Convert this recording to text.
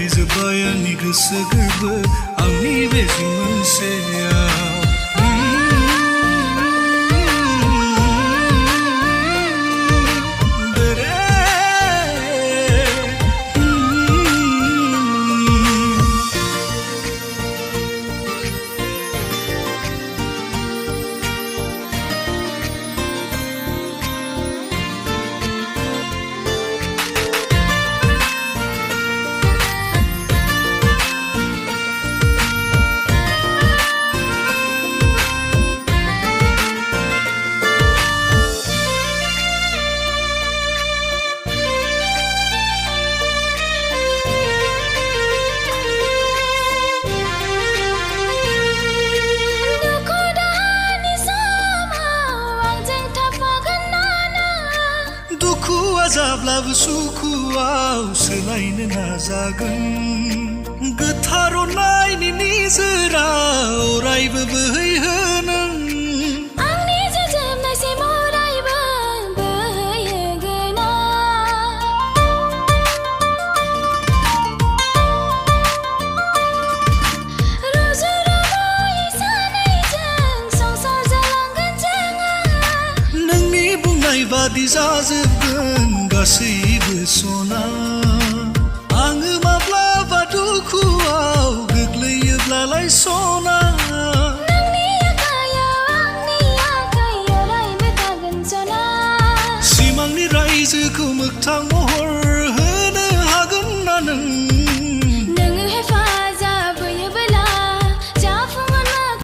फोरमायजोब्बाय आंनि गोसो गोरबो आंनि बे मोनसेयाव जाब्लाबो सुखुआव सोलायनो नाजागोन गोथार अननायनि निजोरा अरायबो बोहैहोनो आंनि जोबनायसिम अरायबो बोहैहोगोन रुजु रुमुयै सानैजों संसार जालांगोन जोङो नोंनि बुंनाय बादि जाजोबगोन गासैबो सना आङो माब्लाबा दुखुआव गोग्लैयोब्लालाय सना